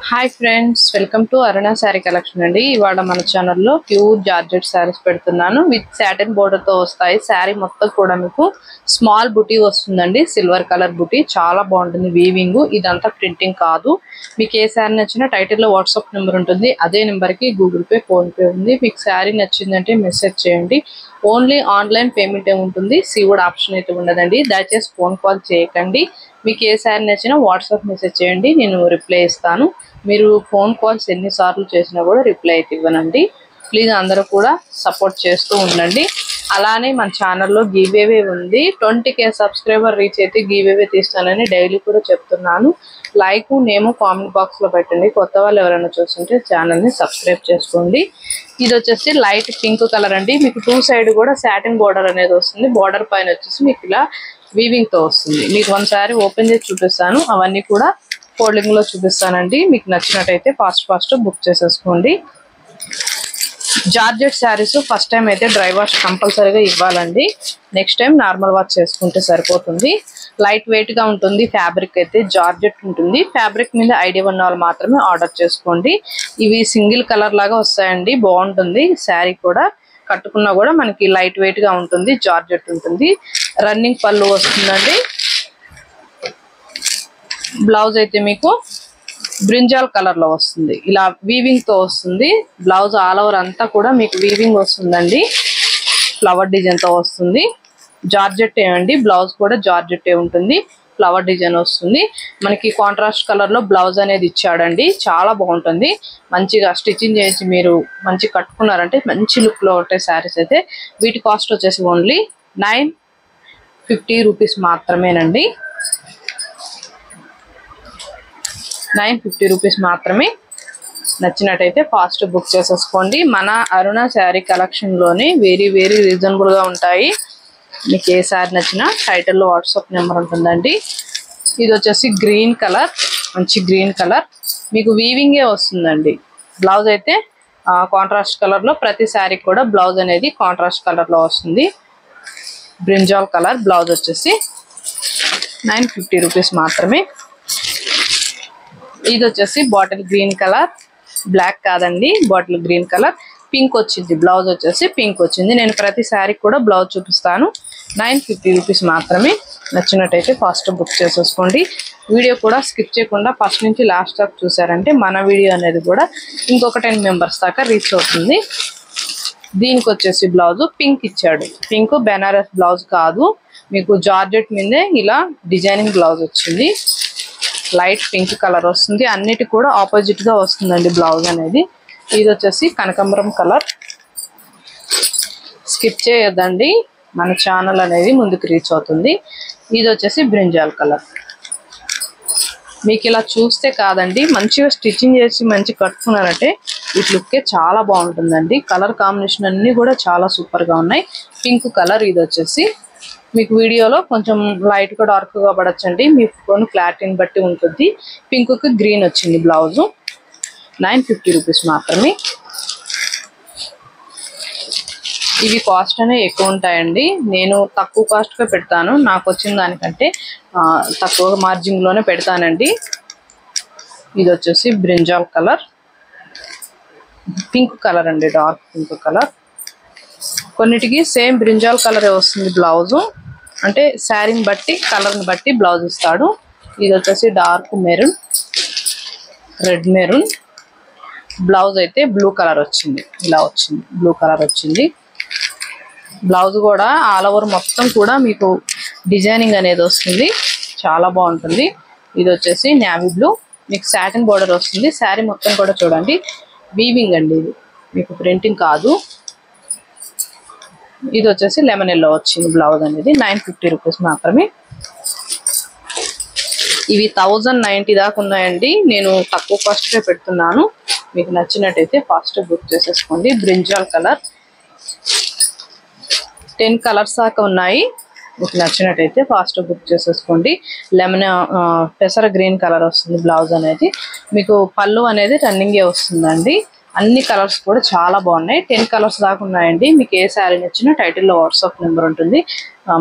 Hi friends, welcome to Aruna sari collection అండి. ఇవాళ మన ఛానల్లో ప్యూర్ జార్జెట్ శారీస్ పెడుతున్నాను. విత్ సాటిన్ బోర్డర్ తో వస్తాయి. శారీ మొత్తం కూడా మీకు స్మాల్ బుటీ వస్తుందండి. సిల్వర్ కలర్ బుటీ చాలా బాగుంటుంది. వీవింగ్ ఇదంతా ప్రింటింగ్ కాదు. మీకు ఏ శారీ నచ్చినా టైటిల్లో వాట్సాప్ నెంబర్ ఉంటుంది. అదే నెంబర్కి గూగుల్ పే, ఫోన్ పే ఉంది. మీకు శారీ నచ్చిందంటే మెసేజ్ చేయండి. ఓన్లీ ఆన్లైన్ పేమెంట్ ఉంటుంది. సీవుడ్ ఆప్షన్ అయితే ఉండదండి. దయచేసి ఫోన్ కాల్ చేయకండి. మీకు ఏ శారీ నచ్చినా వాట్సాప్ మెసేజ్ చేయండి, నేను రిప్లై ఇస్తాను. మీరు ఫోన్ కాల్స్ ఎన్నిసార్లు చేసినా కూడా రిప్లై అయితే ఇవ్వనండి. ప్లీజ్ అందరూ కూడా సపోర్ట్ చేస్తూ ఉండండి. అలానే మన ఛానల్లో గివ్అవే ఉంది. 20K సబ్స్క్రైబర్ రీచ్ అయితే గివ్అవే తీస్తానని డైలీ కూడా చెప్తున్నాను. లైక్ నేమ్ కామెంట్ బాక్స్ లో పెట్టండి. కొత్త వాళ్ళు ఎవరైనా చూస్తుంటే ఛానల్ని సబ్స్క్రైబ్ చేసుకోండి. ఇది వచ్చేసి లైట్ పింక్ కలర్ అండి. మీకు టూ సైడ్ కూడా సాటిన్ బోర్డర్ అనేది వస్తుంది. బోర్డర్ పైన వచ్చేసి మీకు ఇలా వీవింగ్ తో వస్తుంది. మీకు ఒకసారి ఓపెన్ చేసి చూపిస్తాను. అవన్నీ కూడా ఫోల్డింగ్ లో చూపిస్తానండి. మీకు నచ్చినట్టయితే ఫాస్ట్ బుక్ చేసేసుకోండి. జార్జెట్ శారీస్ ఫస్ట్ టైం అయితే డ్రై వాష్ కంపల్సరీగా ఇవ్వాలండి. నెక్స్ట్ టైం నార్మల్ వాష్ చేసుకుంటే సరిపోతుంది. లైట్ వెయిట్ గా ఉంటుంది. ఫ్యాబ్రిక్ అయితే జార్జెట్ ఉంటుంది. ఫ్యాబ్రిక్ మీద ఐడియా ఉన్న వాళ్ళు మాత్రమే ఆర్డర్ చేసుకోండి. ఇవి సింగిల్ కలర్ లాగా వస్తాయండి. బాగుంటుంది. శారీ కూడా కట్టుకున్నా కూడా మనకి లైట్ వెయిట్ గా ఉంటుంది. జార్జెట్ ఉంటుంది. రన్నింగ్ పళ్ళు వస్తుందండి. బ్లౌజ్ అయితే మీకు బ్రింజాల్ కలర్ లో వస్తుంది. ఇలా వీవింగ్ తో వస్తుంది. బ్లౌజ్ ఆల్ ఓవర్ అంతా కూడా మీకు వీవింగ్ వస్తుందండి. ఫ్లవర్ డిజైన్ తో వస్తుంది. జార్జెట్ అండి. బ్లౌజ్ కూడా జార్జెట్ ఉంటుంది. ఫ్లవర్ డిజైన్ వస్తుంది. మనకి కాంట్రాస్ట్ కలర్ లో బ్లౌజ్ అనేది ఇచ్చాడండి. చాలా బాగుంటుంది. మంచిగా స్టిచ్చింగ్ చేసి మీరు మంచి కట్టుకున్నారంటే మంచి లుక్ లో ఉంటాయి శారీస్ అయితే. వీటి కాస్ట్ వచ్చేసి ఓన్లీ 950 రూపీస్ మాత్రమేనండి. 950 రూపీస్ మాత్రమే. నచ్చినట్టయితే ఫాస్ట్ బుక్ చేసేసుకోండి. మన అరుణ శారీ కలెక్షన్ లోనే వెరీ రీజనబుల్ గా ఉంటాయి. మీకు ఏ శారీ నచ్చినా టైటిల్లో వాట్సాప్ నెంబర్ ఉంటుందండి. ఇది వచ్చేసి గ్రీన్ కలర్, మంచి గ్రీన్ కలర్. మీకు వీవింగే వస్తుందండి. బ్లౌజ్ అయితే కాంట్రాస్ట్ కలర్ లో, ప్రతి శారీ కూడా బ్లౌజ్ అనేది కాంట్రాస్ట్ కలర్ లో వస్తుంది. బ్రింజాల్ కలర్ బ్లౌజ్ వచ్చేసి 950 రూపీస్ మాత్రమే. ఇది వచ్చేసి బాటిల్ గ్రీన్ కలర్, బ్లాక్ కాదండి, బాటిల్ గ్రీన్ కలర్. పింక్ వచ్చింది. బ్లౌజ్ వచ్చేసి పింక్ వచ్చింది. నేను ప్రతి శారీ కూడా బ్లౌజ్ చూపిస్తాను. 950 రూపీస్ మాత్రమే. నచ్చినట్టయితే ఫాస్ట్ బుక్ చేసేసుకోండి. వీడియో కూడా స్కిప్ చేయకుండా ఫస్ట్ నుంచి లాస్ట్ దాకా చూసారంటే మన వీడియో అనేది కూడా ఇంకొక 10 మెంబర్స్ దాకా రీచ్ అవుతుంది. దీనికి వచ్చేసి బ్లౌజ్ పింక్ ఇచ్చాడు. పింక్ బెనారస్ బ్లౌజ్ కాదు, మీకు జార్జెట్ మీదే ఇలా డిజైనింగ్ బ్లౌజ్ వచ్చింది. లైట్ పింక్ కలర్ వస్తుంది. అన్నిటి కూడా ఆపోజిట్ గా వస్తుందండి బ్లౌజ్ అనేది. ఇది వచ్చేసి కనకాంబరం కలర్. స్కిప్ చేయొద్దండి, మన ఛానల్ అనేది ముందుకు రీచ్ అవుతుంది. ఇది వచ్చేసి బ్రింజాల్ కలర్. మీకు ఇలా చూస్తే కాదండి, మంచిగా స్టిచ్చింగ్ చేసి మంచి కట్టుకున్నారంటే వీటి లుక్కే చాలా బాగుంటుందండి. కలర్ కాంబినేషన్ అన్ని కూడా చాలా సూపర్ గా ఉన్నాయి. Pink colour. ఇది వచ్చేసి మీకు వీడియోలో కొంచెం లైట్ గా డార్క్ గా పడచ్చండి. మీ ఫోన్ క్లారిటీని బట్టి ఉంటుంది. పింక్ కి గ్రీన్ వచ్చింది బ్లౌజ్. 950 రూపీస్ మాత్రమే. ఇవి కాస్ట్ అనేవి ఎక్కువ ఉంటాయండి. నేను తక్కువ కాస్ట్ గా పెడతాను. నాకు వచ్చిన దానికంటే తక్కువ మార్జిన్ లోనే పెడతానండి. ఇది వచ్చేసి బ్రింజాల్ కలర్, పింక్ కలర్ అండి, డార్క్ పింక్ కలర్. కొన్నిటికి సేమ్ బ్రింజాల్ కలరే వస్తుంది బ్లౌజ్. అంటే శారీని బట్టి కలర్ని బట్టి బ్లౌజ్ ఇస్తాడు. ఇది వచ్చేసి dark maroon, red maroon. Blouse అయితే బ్లూ కలర్ వచ్చింది. ఇలా వచ్చింది, బ్లూ కలర్ వచ్చింది. బ్లౌజ్ కూడా ఆల్ ఓవర్ మొత్తం కూడా మీకు డిజైనింగ్ అనేది వస్తుంది. చాలా బాగుంటుంది. ఇది వచ్చేసి నేవీ బ్లూ, మీకు సాటిన్ బోర్డర్ వస్తుంది. శారీ మొత్తం కూడా చూడండి వీవింగ్ అండి. ఇది మీకు ప్రింటింగ్ కాదు. ఇది వచ్చేసి లెమన్ ఎల్లో వచ్చింది బ్లౌజ్ అనేది. 950 రూపీస్ మాత్రమే. ఇవి 1090 దాకా ఉన్నాయండి. నేను తక్కువ కాస్ట్ గా పెడుతున్నాను. మీకు నచ్చినట్టయితే ఫాస్ట్ బుక్ చేసేసుకోండి. బ్రింజాల్ కలర్ 10 కలర్స్ దాకా ఉన్నాయి. మీకు నచ్చినట్టయితే ఫాస్ట్ బుక్ చేసేసుకోండి. లెమన్ పెసర గ్రీన్ కలర్ వస్తుంది బ్లౌజ్ అనేది. మీకు పళ్ళు అనేది రన్నింగే వస్తుందండి. అన్ని కలర్స్ కూడా చాలా బాగున్నాయి. 10 కలర్స్ దాకా ఉన్నాయండి. మీకు ఏ శారీ నచ్చినా టైటిల్లో వాట్సాప్ నెంబర్ ఉంటుంది,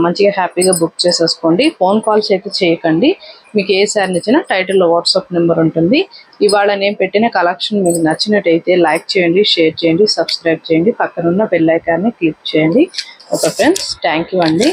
మంచిగా హ్యాపీగా బుక్ చేసేసుకోండి. ఫోన్ కాల్స్ అయితే చేయకండి. మీకు ఏ శారీ నచ్చినా టైటిల్లో వాట్సాప్ నెంబర్ ఉంటుంది. ఇవాళ నేను పెట్టిన కలెక్షన్ మీకు నచ్చినట్టయితే లైక్ చేయండి, షేర్ చేయండి, సబ్స్క్రైబ్ చేయండి, పక్కనున్న బెల్ ఐకాన్ని క్లిక్ చేయండి. ఓకే ఫ్రెండ్స్, థ్యాంక్ యూ అండి.